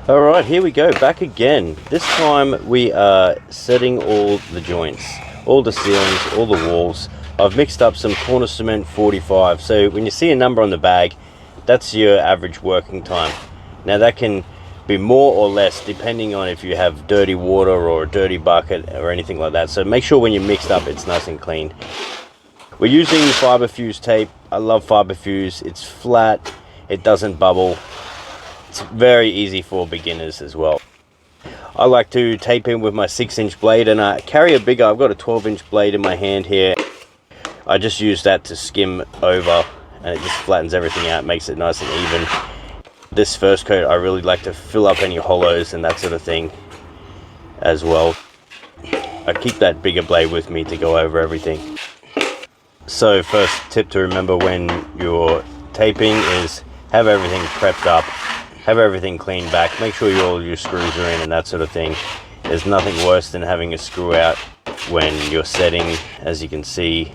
Alright, here we go, back again. This time we are setting all the joints, all the ceilings, all the walls. I've mixed up some corner cement 45, so when you see a number on the bag, that's your average working time. Now that can be more or less depending on if you have dirty water or a dirty bucket or anything like that, so make sure when you mixed up it's nice and clean. We're using fiber fuse tape. I love fiber fuse. It's flat, it doesn't bubble. It's very easy for beginners as well. I like to tape in with my 6-inch blade, and I carry a bigger, I've got a 12-inch blade in my hand here. I just use that to skim over, and it just flattens everything out, makes it nice and even. This first coat, I really like to fill up any hollows and that sort of thing as well. I keep that bigger blade with me to go over everything. So first tip to remember when you're taping is have everything prepped up. Have everything cleaned back, make sure all your screws are in and that sort of thing. There's nothing worse than having a screw out when you're setting, as you can see,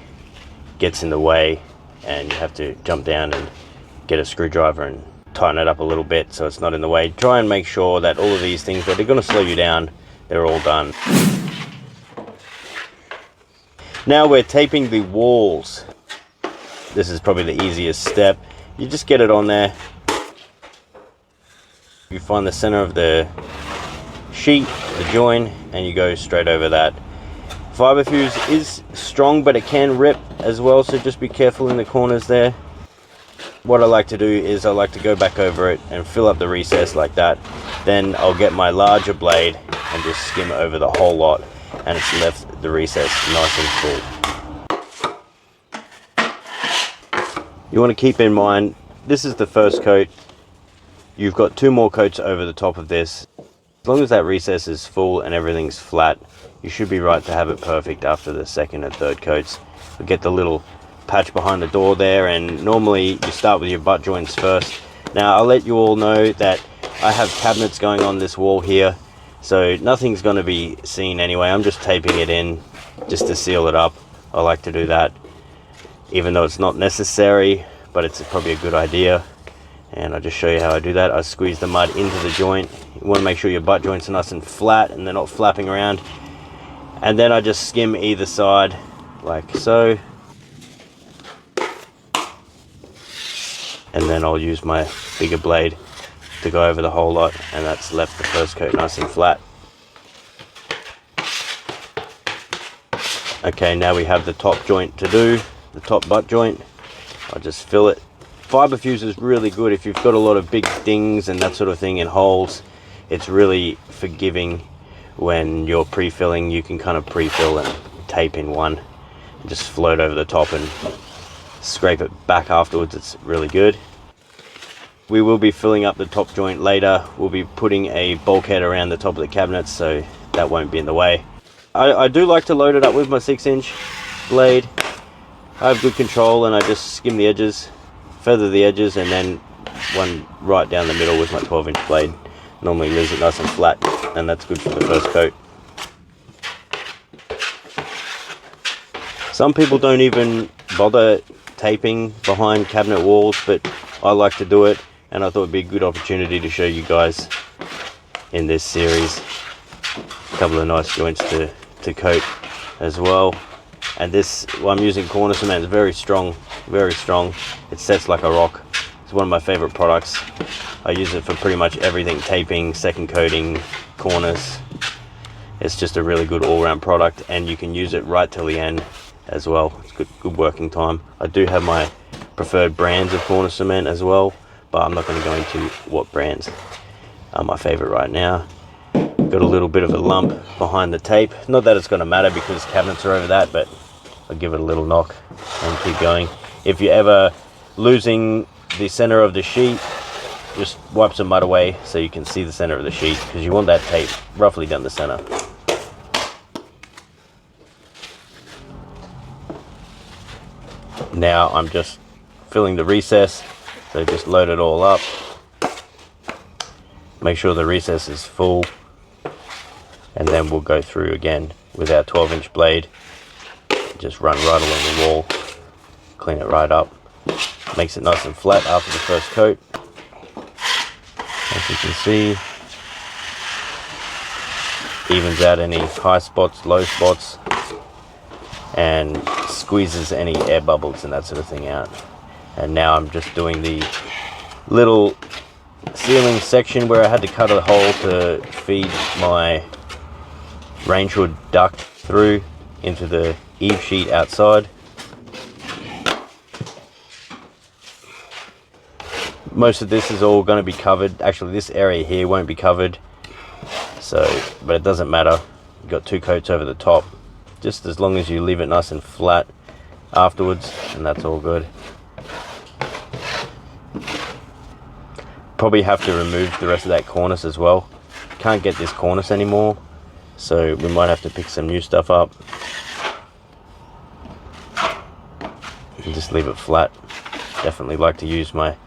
gets in the way and you have to jump down and get a screwdriver and tighten it up a little bit so it's not in the way. Try and make sure that all of these things that are going to slow you down, they're all done. Now we're taping the walls. This is probably the easiest step. You just get it on there. You find the center of the sheet, the join, and you go straight over that. Fiber fuse is strong, but it can rip as well, so just be careful in the corners there. What I like to do is I like to go back over it and fill up the recess like that. Then I'll get my larger blade and just skim over the whole lot, and it's left the recess nice and full. You want to keep in mind, this is the first coat. You've got 2 more coats over the top of this. As long as that recess is full and everything's flat, you should be right to have it perfect after the second and third coats. You'll get the little patch behind the door there, and normally you start with your butt joints first. Now I'll let you all know that I have cabinets going on this wall here, so nothing's going to be seen anyway. I'm just taping it in just to seal it up. I like to do that, even though it's not necessary, but it's probably a good idea. And I'll just show you how I do that. I squeeze the mud into the joint. You want to make sure your butt joints are nice and flat and they're not flapping around. And then I just skim either side like so. And then I'll use my bigger blade to go over the whole lot, and that's left the first coat nice and flat. Okay, now we have the top joint to do, the top butt joint. I'll just fill it. Fiber fuse is really good if you've got a lot of big dings and that sort of thing in holes. It's really forgiving when you're pre-filling. You can kind of pre-fill and tape in one and just float over the top and scrape it back afterwards. It's really good. We will be filling up the top joint later. We'll be putting a bulkhead around the top of the cabinet, so that won't be in the way. I do like to load it up with my 6-inch blade. I have good control, and I just skim the edges, feather the edges, and then one right down the middle with my 12-inch blade. Normally leaves it nice and flat, and that's good for the first coat. Some people don't even bother taping behind cabinet walls, but I like to do it, and I thought it'd be a good opportunity to show you guys in this series a couple of nice joints to coat as well. And this, well, I'm using corner cement. It's very strong, very strong. It sets like a rock. It's one of my favorite products. I use it for pretty much everything: taping, second coating, corners. It's just a really good all-round product, and you can use it right till the end as well. It's good working time. I do have my preferred brands of corner cement as well, but I'm not going to go into what brands are my favorite right now. Got a little bit of a lump behind the tape. Not that it's going to matter because cabinets are over that, but I'll give it a little knock and keep going. If you're ever losing the center of the sheet, just wipe some mud away so you can see the center of the sheet, because you want that tape roughly down the center. Now I'm just filling the recess, so just load it all up. Make sure the recess is full, and then we'll go through again with our 12-inch blade. Just run right along the wall, clean it right up. Makes it nice and flat after the first coat. As you can see, evens out any high spots, low spots, and squeezes any air bubbles and that sort of thing out. And now I'm just doing the little ceiling section where I had to cut a hole to feed my range hood duct through into the eave sheet outside. Most of this is all going to be covered. Actually, this area here won't be covered, so, but it doesn't matter. You've got 2 coats over the top, just as long as you leave it nice and flat afterwards, and that's all good. Probably have to remove the rest of that cornice as well. Can't get this cornice anymore, so we might have to pick some new stuff up and just leave it flat. Definitely like to use my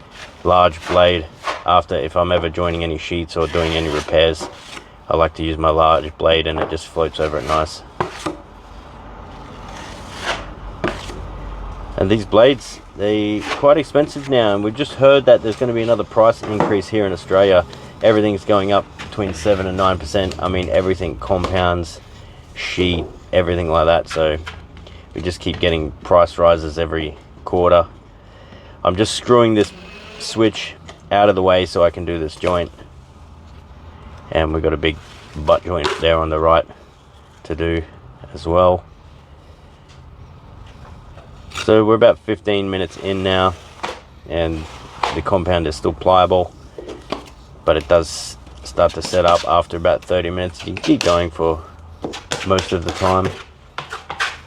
large blade after, if I'm ever joining any sheets or doing any repairs. I like to use my large blade and it just floats over it nice. And these blades, they're quite expensive now, and we've just heard that there's going to be another price increase here in Australia. Everything's going up between 7 and 9%. I mean, everything, compounds, sheet, everything like that. So we just keep getting price rises every quarter. I'm just screwing this switch out of the way so I can do this joint, and we've got a big butt joint there on the right to do as well. So we're about 15 minutes in now, and the compound is still pliable, but it does start to set up after about 30 minutes. You can keep going for most of the time.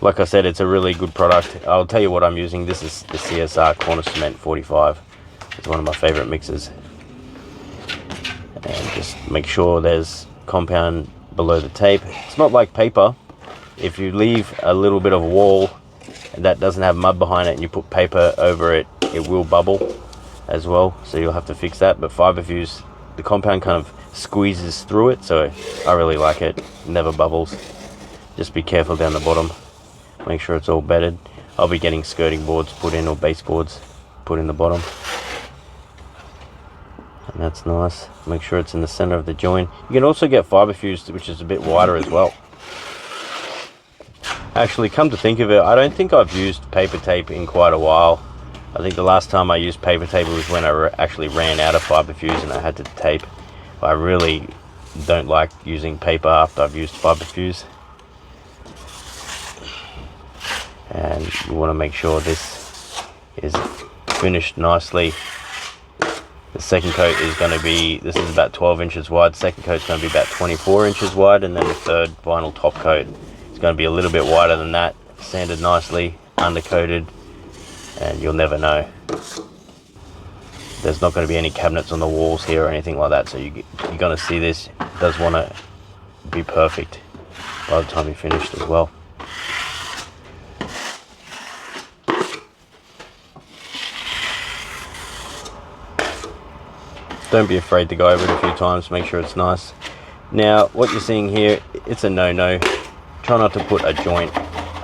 Like I said, it's a really good product. I'll tell you what I'm using. This is the CSR Corner Cement 45. It's one of my favorite mixes. And just make sure there's compound below the tape. It's not like paper. If you leave a little bit of wall that doesn't have mud behind it and you put paper over it, it will bubble as well. So you'll have to fix that. But Fiberfuse, the compound kind of squeezes through it, so I really like it. It never bubbles. Just be careful down the bottom. Make sure it's all bedded. I'll be getting skirting boards put in, or baseboards put in the bottom. And that's nice. Make sure it's in the center of the joint. You can also get Fiberfuse, which is a bit wider as well. Actually, come to think of it, I don't think I've used paper tape in quite a while. I think the last time I used paper tape was when I actually ran out of Fiberfuse and I had to tape. I really don't like using paper after I've used Fiberfuse. And you want to make sure this is finished nicely. The second coat is going to be, this is about 12 inches wide. Second coat is going to be about 24 inches wide, and then the third vinyl top coat is going to be a little bit wider than that. Sanded nicely, undercoated, and you'll never know. There's not going to be any cabinets on the walls here or anything like that, so you're going to see this. It does want to be perfect by the time you're finished as well. Don't be afraid to go over it a few times, make sure it's nice. Now, what you're seeing here, it's a no-no. Try not to put a joint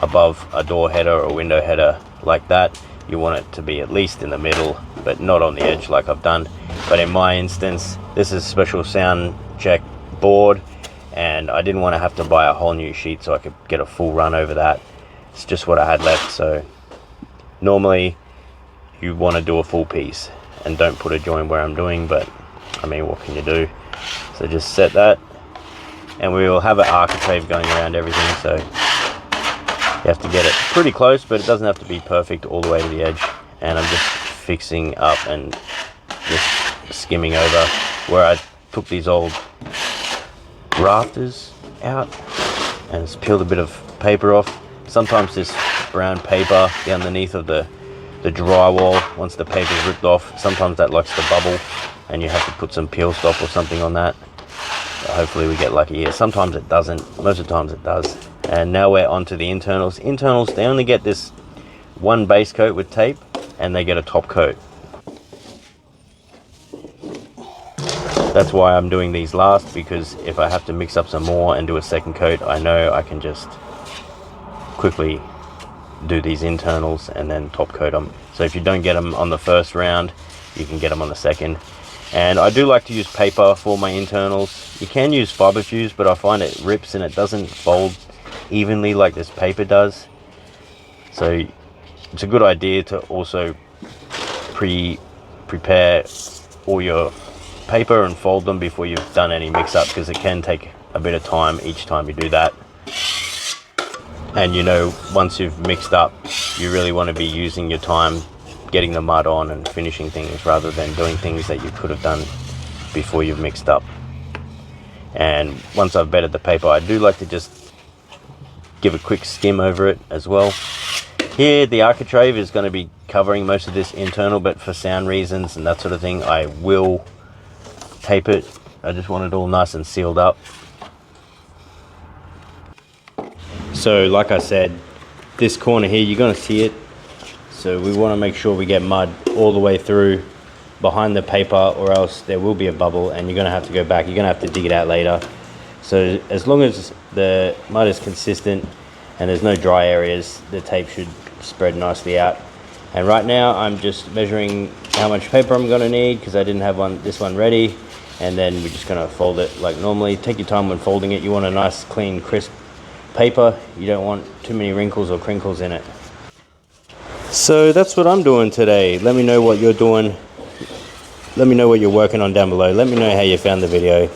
above a door header or window header like that. You want it to be at least in the middle, but not on the edge like I've done. But in my instance, this is a special sound check board, and I didn't want to have to buy a whole new sheet so I could get a full run over that. It's just what I had left. So normally you want to do a full piece and don't put a joint where I'm doing, but I mean, what can you do? So just set that, and we will have an architrave going around everything, so you have to get it pretty close, but it doesn't have to be perfect all the way to the edge. And I'm just fixing up and just skimming over where I took these old rafters out and just peeled a bit of paper off. Sometimes this brown paper, the underneath of the drywall, once the paper's ripped off, sometimes that likes to bubble and you have to put some peel stop or something on that. So hopefully we get lucky here. Sometimes it doesn't, most of the times it does. And now we're onto the internals. Internals, they only get this one base coat with tape and they get a top coat. That's why I'm doing these last, because if I have to mix up some more and do a second coat, I know I can just quickly do these internals and then top coat them. So if you don't get them on the first round, you can get them on the second. And I do like to use paper for my internals. You can use fiberfuse, but I find it rips and it doesn't fold evenly like this paper does. So it's a good idea to also prepare all your paper and fold them before you've done any mix up, because it can take a bit of time each time you do that. And you know, once you've mixed up, you really want to be using your time getting the mud on and finishing things, rather than doing things that you could have done before you've mixed up. And once I've bedded the paper, I do like to just give a quick skim over it as well. Here the architrave is going to be covering most of this internal, but for sound reasons and that sort of thing, I will tape it. I just want it all nice and sealed up. So like I said, this corner here, you're going to see it. So we want to make sure we get mud all the way through behind the paper, or else there will be a bubble and you're going to have to go back. You're going to have to dig it out later. So as long as the mud is consistent and there's no dry areas, the tape should spread nicely out. And right now I'm just measuring how much paper I'm going to need, because I didn't have this one ready. And then we're just going to fold it like normally. Take your time when folding it. You want a nice, clean, crisp paper. You don't want too many wrinkles or crinkles in it. So that's what I'm doing today. Let me know what you're doing. Let me know what you're working on down below. Let me know how you found the video.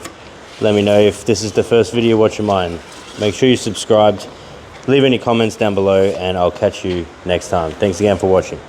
Let me know if this is the first video watching mine. Make sure you subscribed. Leave any comments down below and I'll catch you next time. Thanks again for watching.